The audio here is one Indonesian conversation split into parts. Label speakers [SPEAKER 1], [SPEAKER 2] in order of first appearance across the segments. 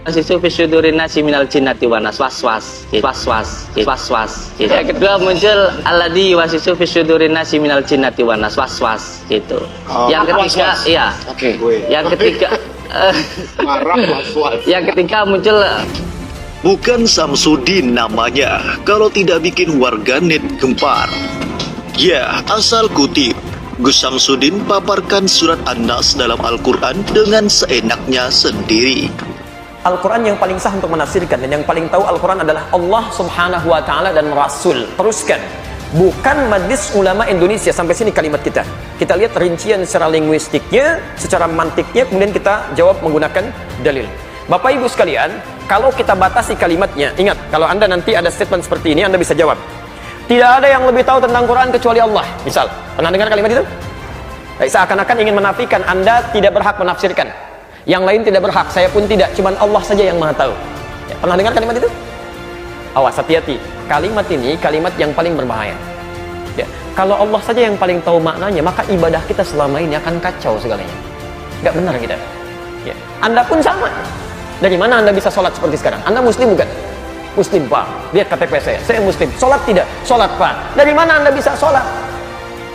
[SPEAKER 1] Wasisu fi syudurin nasi minal jinnati wan nas waswas. Yang kedua muncul alladzi wasisu fi syudurin nasi minal jinnati wan nas waswas gitu. Yang ketiga iya. Yang ketiga yang ketiga muncul
[SPEAKER 2] Bukan Samsudin namanya kalau tidak bikin warganet gempar. Ya, asal kutip. Gus Samsudin paparkan surat An-Nas dalam Al-Quran dengan seenaknya sendiri.
[SPEAKER 3] Al-Quran yang paling sah untuk menafsirkan dan yang paling tahu Al-Quran adalah Allah Subhanahu wa Ta'ala dan Rasul. Teruskan, bukan Majelis Ulama Indonesia. Sampai sini kalimat kita. Kita lihat rincian secara linguistiknya, secara mantiknya, kemudian kita jawab menggunakan dalil. Bapak Ibu sekalian, kalau kita batasi kalimatnya, ingat, kalau Anda nanti ada statement seperti ini, Anda bisa jawab. Tidak ada yang lebih tahu tentang Quran kecuali Allah. Misal, pernah dengar kalimat itu? Seakan-akan ingin menafikan Anda tidak berhak menafsirkan. Yang lain tidak berhak, saya pun tidak, cuman Allah saja yang maha tahu. Ya, pernah dengar kalimat itu? Awas, hati-hati. Kalimat ini kalimat yang paling berbahaya. Ya, kalau Allah saja yang paling tahu maknanya, maka ibadah kita selama ini akan kacau segalanya. Gak benar kita. Ya. Anda pun sama. Dari mana Anda bisa sholat seperti sekarang? Anda muslim bukan? Muslim, Pak. Lihat KTP saya muslim. Sholat tidak? Sholat, Pak. Dari mana Anda bisa sholat?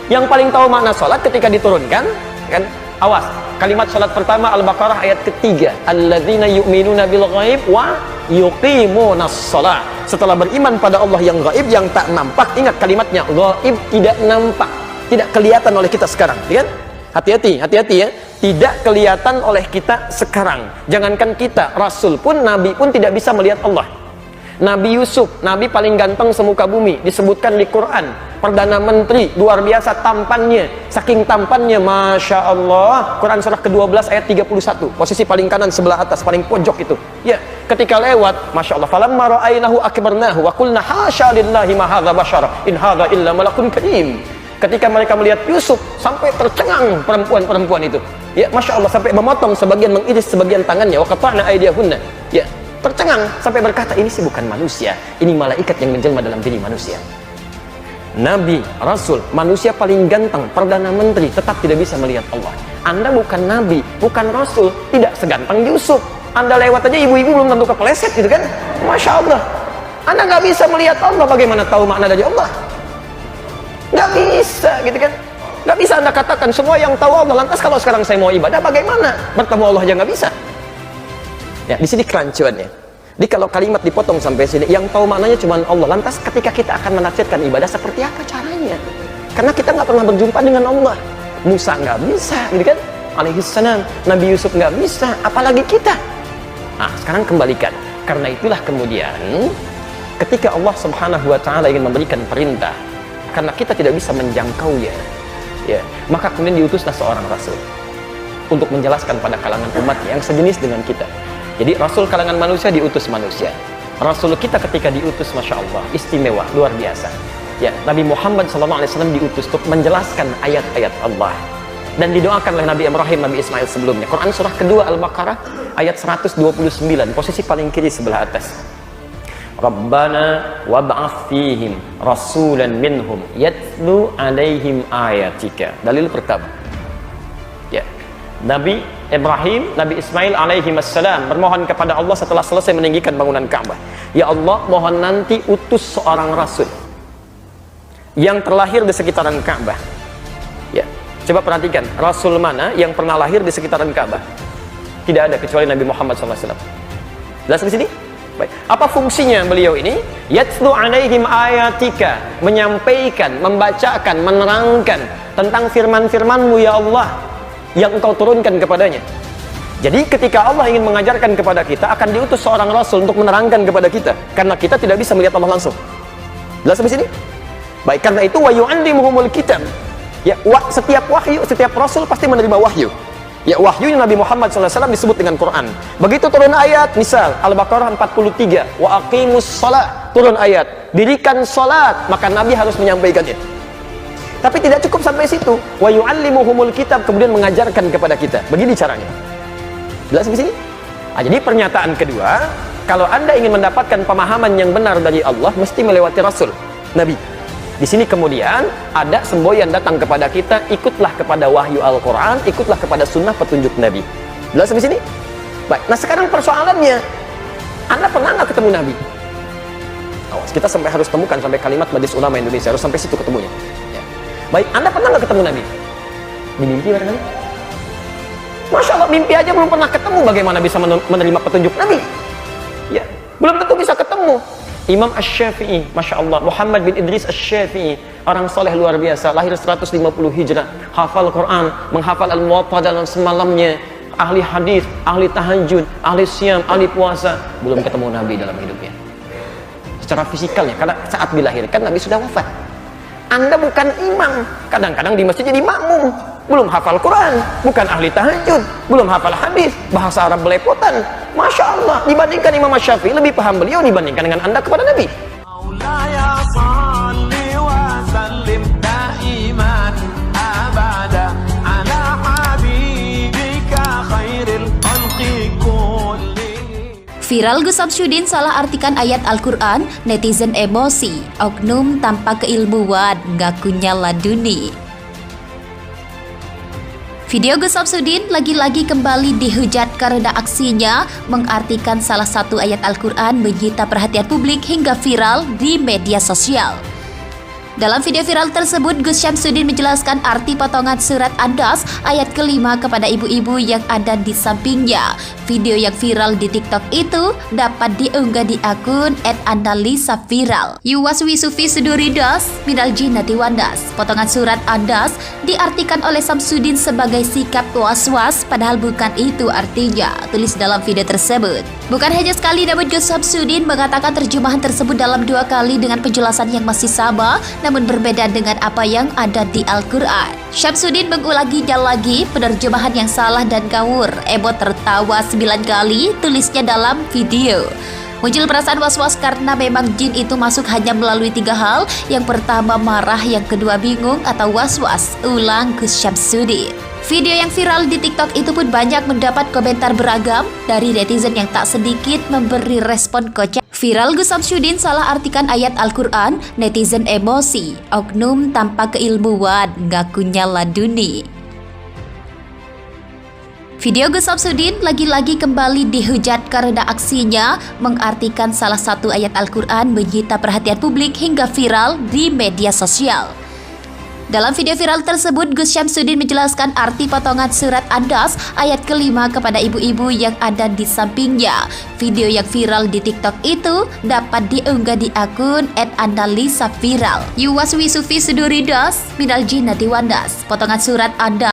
[SPEAKER 3] Yang paling tahu makna sholat ketika diturunkan, kan? Awas, kalimat sholat pertama Al-Baqarah ayat ketiga, alladzina yu'minuna bil ghaib wa yuqimunas shalah. Setelah beriman pada Allah yang gaib, yang tak nampak, ingat kalimatnya, gaib, tidak nampak, tidak kelihatan oleh kita sekarang, kan? Hati-hati ya, tidak kelihatan oleh kita sekarang. Jangankan kita, Rasul pun, Nabi pun tidak bisa melihat Allah. Nabi Yusuf, Nabi paling ganteng semuka bumi, disebutkan di Quran, Perdana Menteri, luar biasa tampannya, saking tampannya, Masya Allah. Quran surah ke-12 ayat 31, posisi paling kanan sebelah atas, paling pojok itu. Ya, ketika lewat, Masya Allah, falamma ra'ainahu akbarnahu wa qulna hasya lillahi ma hadza bashar in hadza illa malakun karim. Ketika mereka melihat Yusuf, sampai tercengang perempuan-perempuan itu. Ya, Masya Allah, sampai memotong sebagian, mengiris sebagian tangannya, wa qata'na aydiyahunna. Ya, tercengang sampai berkata, ini sih bukan manusia, ini malaikat yang menjelma dalam diri manusia. Nabi, Rasul, manusia paling ganteng, Perdana Menteri, tetap tidak bisa melihat Allah. Anda bukan Nabi, bukan Rasul, tidak seganteng Yusuf. Anda lewat aja, ibu-ibu belum tentu kepleset gitu kan. Masya Allah, Anda nggak bisa melihat Allah, bagaimana tahu makna dari Allah? Nggak bisa gitu kan. Nggak bisa Anda katakan semua yang tahu Allah. Lantas kalau sekarang saya mau ibadah, bagaimana? Bertemu Allah aja nggak bisa. Ya, di sini kerancuannya. Jadi kalau kalimat dipotong sampai sini, yang tahu maknanya cuma Allah. Lantas ketika kita akan menafsirkan ibadah, seperti apa caranya? Karena kita nggak pernah berjumpa dengan Allah. Musa nggak bisa, gitu kan? Alaihissalam. Nabi Yusuf nggak bisa, apalagi kita. Nah, sekarang kembalikan. Karena itulah kemudian, ketika Allah Subhanahu Wa Taala ingin memberikan perintah, karena kita tidak bisa menjangkaunya, ya, maka kemudian diutuslah seorang Rasul untuk menjelaskan pada kalangan umat yang sejenis dengan kita. Jadi Rasul kalangan manusia diutus manusia. Rasul kita ketika diutus, Masya Allah, istimewa, luar biasa. Ya, Nabi Muhammad SAW diutus untuk menjelaskan ayat-ayat Allah. Dan didoakan oleh Nabi Ibrahim, Nabi Ismail sebelumnya. Quran surah kedua Al-Baqarah ayat 129, posisi paling kiri sebelah atas. Rabbana wab'ath fihim rasulan minhum yatlu alaihim ayatika. Dalil pertama. Ya. Nabi Ibrahim, Nabi Ismail alaihi wassalam bermohon kepada Allah setelah selesai meninggikan bangunan Ka'bah. Ya Allah, mohon nanti utus seorang rasul yang terlahir di sekitaran Ka'bah. Ya, coba perhatikan, rasul mana yang pernah lahir di sekitaran Ka'bah? Tidak ada kecuali Nabi Muhammad SAW. Jelas di sini? Baik. Apa fungsinya beliau ini? Yatlu alaihim ayatika, menyampaikan, membacakan, menerangkan tentang firman-firman-Mu ya Allah yang Engkau turunkan kepadanya. Jadi ketika Allah ingin mengajarkan kepada kita, akan diutus seorang rasul untuk menerangkan kepada kita, karena kita tidak bisa melihat Allah langsung. Jelas sampai sini? Baik, karena itu wa yu'allimuhumul kitab. Ya, setiap wahyu, setiap rasul pasti menerima wahyu. Ya, wahyu Nabi Muhammad SAW disebut dengan Quran. Begitu turun ayat, misal Al-Baqarah 43, wa aqimus shalah, turun ayat, dirikan salat, maka Nabi harus menyampaikannya. Tapi tidak cukup sampai situ. Wa yu'allimuhumul kitab, kemudian mengajarkan kepada kita. Begini caranya. Jelas di sini? Nah, jadi pernyataan kedua, kalau Anda ingin mendapatkan pemahaman yang benar dari Allah, mesti melewati Rasul, Nabi. Di sini kemudian ada semboyan datang kepada kita, ikutlah kepada wahyu Al-Quran, ikutlah kepada sunnah petunjuk Nabi. Jelas di sini? Baik. Nah, sekarang persoalannya, Anda pernah nggak ketemu Nabi? Awas, kita sampai harus temukan sampai kalimat Majelis Ulama Indonesia, harus sampai situ ketemunya. Ya. Baik, Anda pernah nggak ketemu Nabi? Di mimpi barangkali? Masya Allah, mimpi aja belum pernah ketemu, bagaimana bisa menerima petunjuk Nabi? Ya, belum tentu bisa ketemu. Imam Asy-Syafi'i, Masya Allah, Muhammad bin Idris Asy-Syafi'i, orang soleh luar biasa, lahir 150 Hijrah, hafal Quran, menghafal Al-Muwatta dalam semalamnya, ahli hadis, ahli tahajud, ahli siam, ahli puasa, belum ketemu Nabi dalam hidupnya. Secara fisikalnya, karena saat dilahirkan Nabi sudah wafat. Anda bukan imam, kadang-kadang di masjid jadi makmum, belum hafal Quran, bukan ahli tahajud, belum hafal hadis, bahasa Arab belepotan. Masya Allah, dibandingkan Imam Syafi'i lebih paham beliau dibandingkan dengan Anda kepada Nabi.
[SPEAKER 4] Viral Gus Samsudin salah artikan ayat Al-Quran, netizen emosi, oknum tanpa keilmuan, ngakunya laduni. Video Gus Samsudin lagi-lagi kembali dihujat karena aksinya mengartikan salah satu ayat Al-Quran menyita perhatian publik hingga viral di media sosial. Dalam video viral tersebut, Gus Samsudin menjelaskan arti potongan surat An-Nas ayat kelima kepada ibu-ibu yang ada di sampingnya. Video yang viral di TikTok itu dapat diunggah di akun @analisa_viral. Yuwaswi Sufi Suduridas minal jinnati wandas. Potongan surat An-Nas diartikan oleh Samsudin sebagai sikap was-was, padahal bukan itu artinya, tulis dalam video tersebut. Bukan hanya sekali, namun Gus Samsudin mengatakan terjemahan tersebut dalam 2 kali dengan penjelasan yang masih sama, namun berbeda dengan apa yang ada di Al-Quran. Samsudin mengulanginya lagi, penerjemahan yang salah dan ngawur. Emot tertawa 9 kali, tulisnya dalam video. Muncul perasaan was-was karena memang jin itu masuk hanya melalui 3 hal. Yang pertama marah, yang kedua bingung atau was-was, ulang Gus Samsudin. Video yang viral di TikTok itu pun banyak mendapat komentar beragam dari netizen yang tak sedikit memberi respon kocak. Viral Gus Samsudin salah artikan ayat Al-Quran, netizen emosi, oknum tanpa keilmuan, ngakunya laduni. Video Gus Samsudin lagi-lagi kembali dihujat karena aksinya mengartikan salah satu ayat Al-Quran menyita perhatian publik hingga viral di media sosial. Dalam video viral tersebut, Gus Samsudin menjelaskan arti potongan surat An-Nas ayat kelima kepada ibu-ibu yang ada di sampingnya. Video yang viral di TikTok itu dapat diunggah di akun @analisa_viral. Yuwaswi Sufi Suduridas minal jinnati wandas. Potongan surat An-Nas